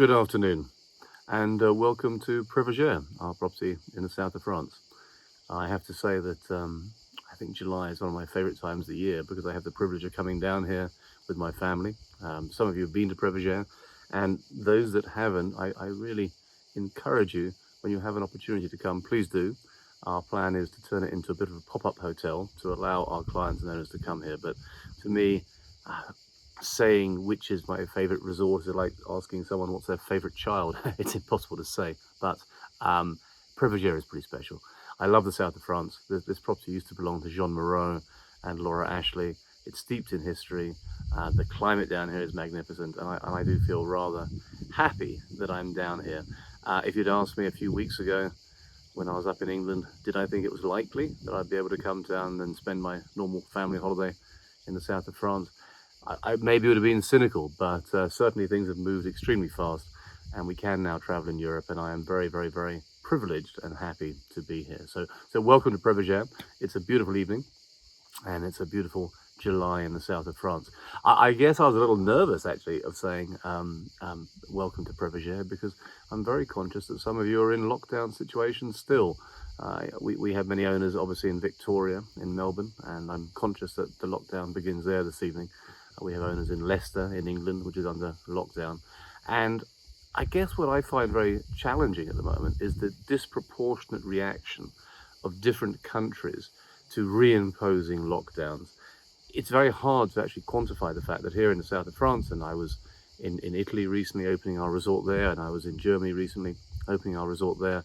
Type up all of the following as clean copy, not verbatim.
Good afternoon, and welcome to Privilegier, our property in the south of France. I have to say that I think July is one of my favourite times of the year because I have the privilege of coming down here with my family. Some of you have been to Privilegier, and those that haven't, I really encourage you, when you have an opportunity to come, please do. Our plan is to turn it into a bit of a pop-up hotel to allow our clients and owners to come here. But to me, saying which is my favorite resort is like asking someone what's their favorite child. It's impossible to say, but Privilegier is pretty special. I love the south of France. This property used to belong to Jean Moreau and Laura Ashley. It's steeped in history. The climate down here is magnificent, and I do feel rather happy that I'm down here. If you'd asked me a few weeks ago when I was up in England, did I think it was likely that I'd be able to come down and spend my normal family holiday in the south of France? I maybe would have been cynical, but certainly things have moved extremely fast, and we can now travel in Europe, and I am very, very, very privileged and happy to be here. So welcome to Privilegier. It's a beautiful evening, and it's a beautiful July in the south of France. I guess I was a little nervous, actually, of saying welcome to Privilegier, because I'm very conscious that some of you are in lockdown situations still. We have many owners, obviously, in Victoria, in Melbourne, and I'm conscious that the lockdown begins there this evening. We have owners in Leicester, in England, which is under lockdown. And I guess what I find very challenging at the moment is the disproportionate reaction of different countries to reimposing lockdowns. It's very hard to actually quantify the fact that here in the south of France, and I was in Italy recently opening our resort there, and I was in Germany recently opening our resort there.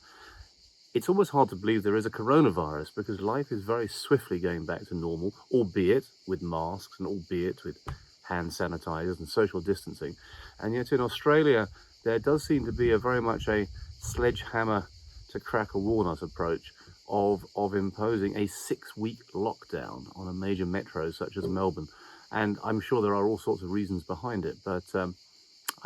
It's almost hard to believe there is a coronavirus because life is very swiftly going back to normal, albeit with masks and albeit with hand sanitizers and social distancing. And yet in Australia, there does seem to be very much a sledgehammer to crack a walnut approach of imposing a 6-week lockdown on a major metro such as Melbourne. And I'm sure there are all sorts of reasons behind it, but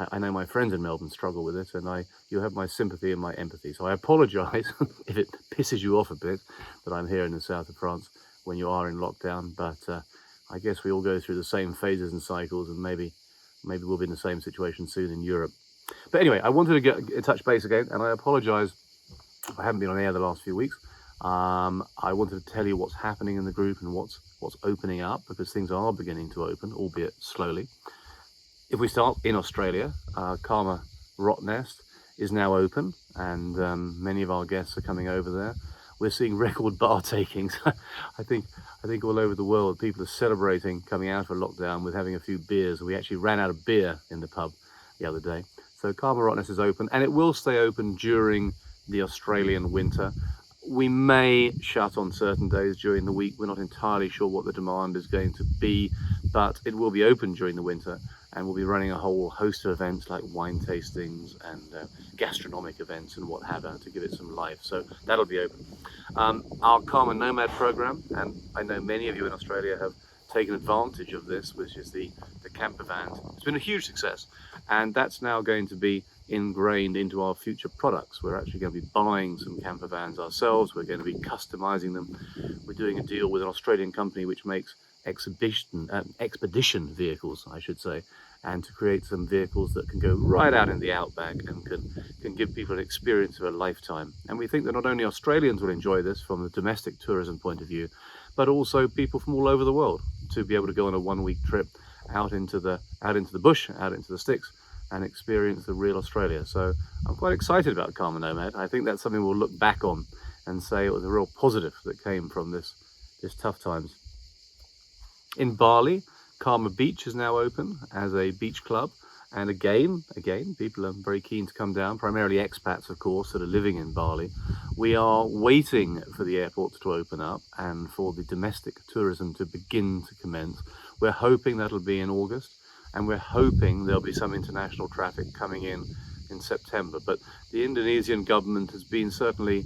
I know my friends in Melbourne struggle with it, and you have my sympathy and my empathy. So I apologise if it pisses you off a bit that I'm here in the south of France when you are in lockdown. But I guess we all go through the same phases and cycles, and maybe we'll be in the same situation soon in Europe. But anyway, I wanted to get in touch base again, and I apologise if I haven't been on air the last few weeks. I wanted to tell you what's happening in the group and what's opening up, because things are beginning to open, albeit slowly. If we start in Australia, Karma Nest is now open, and many of our guests are coming over there. We're seeing record bar takings. I think all over the world, people are celebrating coming out of lockdown with having a few beers. We actually ran out of beer in the pub the other day. So Karma Nest is open, and it will stay open during the Australian winter. We may shut on certain days during the week. We're not entirely sure what the demand is going to be, but it will be open during the winter, and we'll be running a whole host of events like wine tastings and gastronomic events and what have you to give it some life. So that'll be open. Our Karma Nomad program, and I know many of you in Australia have taken advantage of this, which is the camper van. It's been a huge success, and that's now going to be ingrained into our future products. We're actually going to be buying some camper vans ourselves. We're going to be customizing them. We're doing a deal with an Australian company which makes expedition vehicles, I should say, and to create some vehicles that can go right out in the outback and can give people an experience of a lifetime. And we think that not only Australians will enjoy this from the domestic tourism point of view, but also people from all over the world to be able to go on a 1-week trip out into the bush, out into the sticks, and experience the real Australia. So I'm quite excited about Karma Nomad. I think that's something we'll look back on and say it was a real positive that came from this tough times. In Bali, Karma Beach is now open as a beach club, and again, people are very keen to come down, primarily expats, of course, that are living in Bali. We are waiting for the airports to open up and for the domestic tourism to begin to commence. We're hoping that'll be in August, and we're hoping there'll be some international traffic coming in September. But the Indonesian government has been certainly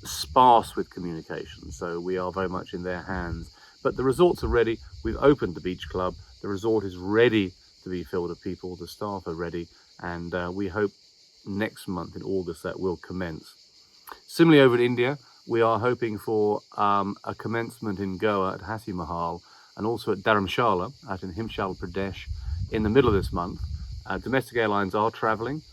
sparse with communication, so we are very much in their hands. But the resorts are ready. We've opened the beach club. The resort is ready to be filled with people. The staff are ready, and we hope next month in August that will commence. Similarly, over in India, we are hoping for a commencement in Goa at Hasi Mahal, and also at Dharamshala out in Himachal Pradesh in the middle of this month. Domestic airlines are traveling.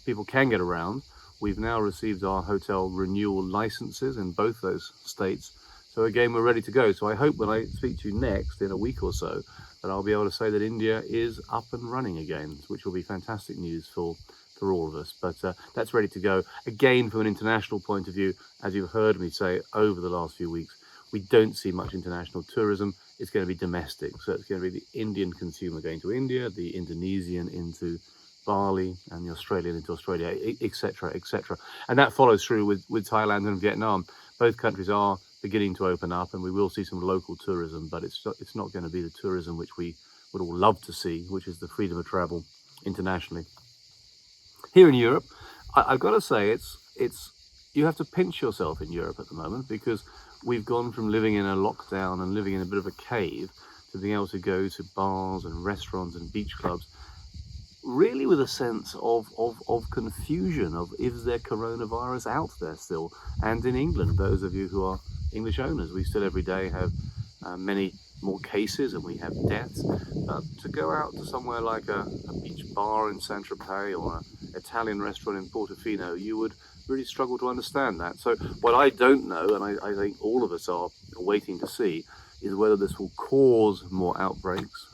people can get around. We've now received our hotel renewal licenses in both those states. So again, we're ready to go. So I hope when I speak to you next in a week or so, that I'll be able to say that India is up and running again, which will be fantastic news for all of us. But that's ready to go. Again, from an international point of view, as you've heard me say over the last few weeks, we don't see much international tourism. It's going to be domestic. So it's going to be the Indian consumer going to India, the Indonesian into Bali, and the Australian into Australia, etc., etc. And that follows through with Thailand and Vietnam. Both countries are beginning to open up, and we will see some local tourism, but it's not going to be the tourism which we would all love to see, which is the freedom of travel internationally. Here in Europe, I've got to say, it's you have to pinch yourself in Europe at the moment, because we've gone from living in a lockdown and living in a bit of a cave to being able to go to bars and restaurants and beach clubs, really with a sense of confusion of, is there coronavirus out there still? And in England, those of you who are English owners, we still every day have many more cases, and we have deaths. But to go out to somewhere like a beach bar in Saint-Tropez or an Italian restaurant in Portofino, you would really struggle to understand that. So what I don't know, and I think all of us are waiting to see, is whether this will cause more outbreaks,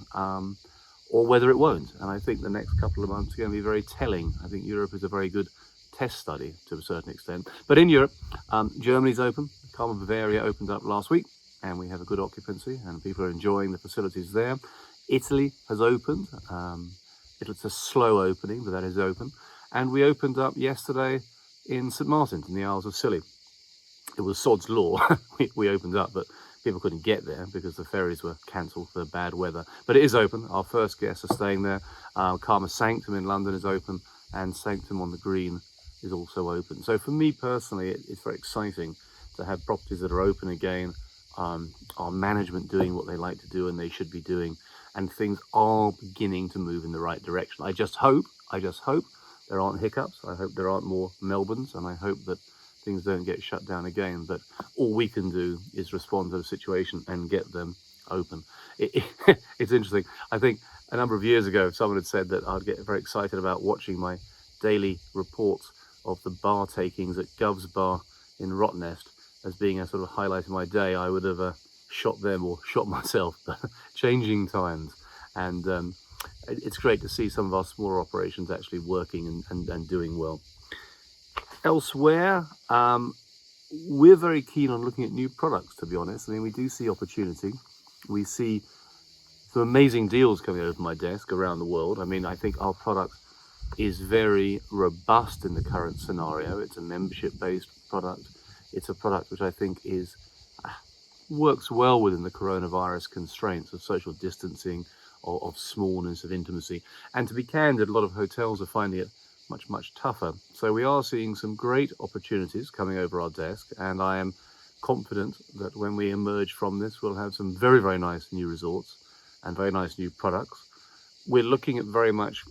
or whether it won't. And I think the next couple of months are going to be very telling. I think Europe is a very good test study to a certain extent. But in Europe, Germany's open. Karma Bavaria opened up last week, and we have a good occupancy, and people are enjoying the facilities there. Italy has opened. It's a slow opening, but that is open. And we opened up yesterday in St Martin's in the Isles of Scilly. It was sod's law. we opened up, but people couldn't get there because the ferries were cancelled for bad weather. But it is open. Our first guests are staying there. Karma Sanctum in London is open, and Sanctum on the Green is also open. So for me personally, it's very exciting to have properties that are open again, our management doing what they like to do and they should be doing, and things are beginning to move in the right direction. I just hope there aren't hiccups. I hope there aren't more Melbournes, and I hope that things don't get shut down again. But all we can do is respond to the situation and get them open. It's interesting. I think a number of years ago, someone had said that I'd get very excited about watching my daily reports of the bar takings at Gov's Bar in Rottnest as being a sort of highlight of my day. I would have shot them or shot myself. But changing times, and it's great to see some of our smaller operations actually working and doing well. Elsewhere, we're very keen on looking at new products, to be honest. I mean, we do see opportunity. We see some amazing deals coming over my desk around the world. I mean, I think our product is very robust in the current scenario. It's a membership-based product. It's a product which I think works well within the coronavirus constraints of social distancing, of smallness, of intimacy. And to be candid, a lot of hotels are finding it much tougher. So we are seeing some great opportunities coming over our desk, and I am confident that when we emerge from this, we'll have some very nice new resorts and very nice new products. We're looking at very much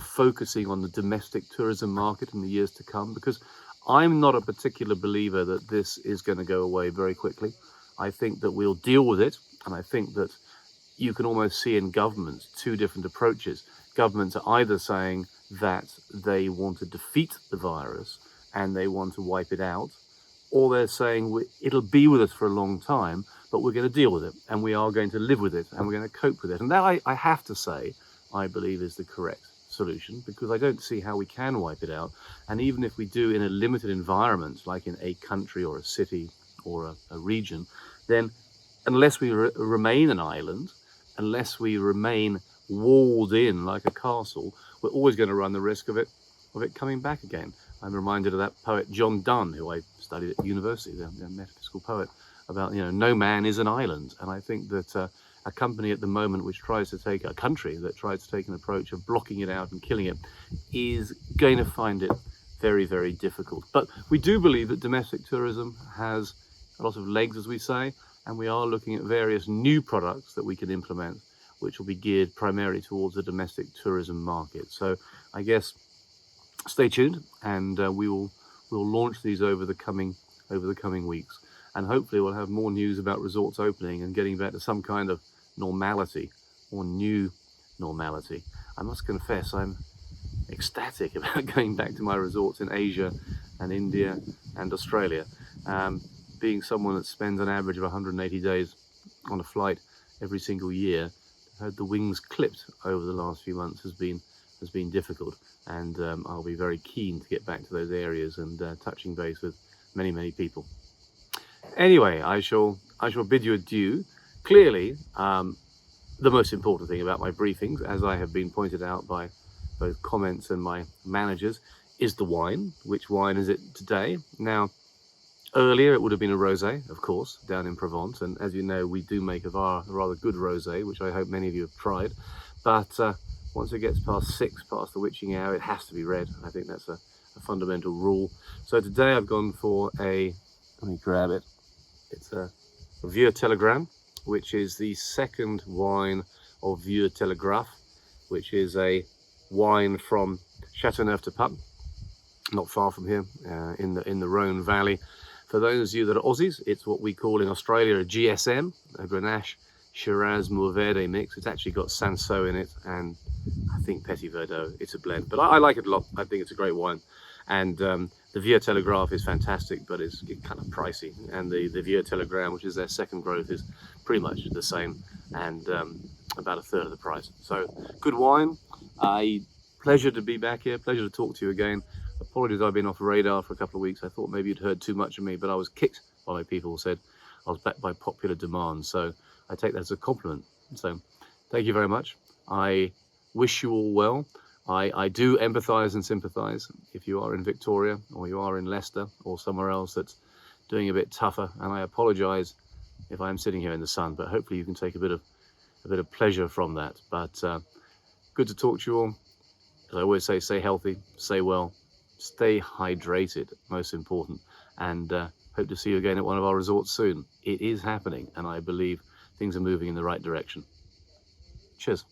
focusing on the domestic tourism market in the years to come, because I'm not a particular believer that this is going to go away very quickly. I think that we'll deal with it, and I think that you can almost see in governments two different approaches. Governments are either saying that they want to defeat the virus and they want to wipe it out, or they're saying it'll be with us for a long time, but we're going to deal with it, and we are going to live with it, and we're going to cope with it. And that, I have to say, I believe is the correct solution, because I don't see how we can wipe it out. And even if we do in a limited environment, like in a country or a city or a region, then unless we remain an island, unless we remain walled in like a castle, we're always going to run the risk of it coming back again. I'm reminded of that poet John Donne, who I studied at university, the metaphysical poet, about, no man is an island. And I think that a company at the moment which tries to take, a country that tries to take an approach of blocking it out and killing it, is going to find it very difficult. But we do believe that domestic tourism has a lot of legs, as we say, and we are looking at various new products that we can implement, which will be geared primarily towards the domestic tourism market. So I guess stay tuned, and we'll launch these over the coming weeks, and hopefully we'll have more news about resorts opening and getting back to some kind of normality or new normality. I must confess, I'm ecstatic about going back to my resorts in Asia and India and Australia. Being someone that spends an average of 180 days on a flight every single year, had the wings clipped over the last few months has been difficult, and I'll be very keen to get back to those areas and touching base with many people. Anyway, I shall bid you adieu. Clearly, the most important thing about my briefings, as I have been pointed out by both comments and my managers, is the wine. Which wine is it today? Now, earlier it would have been a rosé, of course, down in Provence, and as you know, we do make a rather good rosé, which I hope many of you have tried. But once it gets past 6, past the witching hour, it has to be red. I think that's a fundamental rule. So today I've gone for let me grab it. It's a Vieux Telegram, which is the second wine of Vieux Telegraphe, which is a wine from Châteauneuf-du-Pape, not far from here, in the Rhone Valley. For those of you that are Aussies, it's what we call in Australia a GSM, a Grenache Shiraz Mourvedre mix. It's actually got Sancerre in it, and I think Petit Verdot. It's a blend, but I like it a lot. I think it's a great wine. And the Vieux Telegraphe is fantastic, but it's kind of pricey. And the Vieux Telegram, which is their second growth, is pretty much the same, and about a third of the price. So good wine. Pleasure to be back here. Pleasure to talk to you again. Apologies, I've been off radar for a couple of weeks. I thought maybe you'd heard too much of me, but I was kicked by my people who said I was back by popular demand. So I take that as a compliment. So thank you very much. I wish you all well. I do empathise and sympathise if you are in Victoria or you are in Leicester or somewhere else that's doing a bit tougher. And I apologise if I am sitting here in the sun, but hopefully you can take a bit of pleasure from that. But good to talk to you all. As I always say, stay healthy, stay well, stay hydrated, most important, and hope to see you again at one of our resorts soon. It is happening, and I believe things are moving in the right direction. Cheers.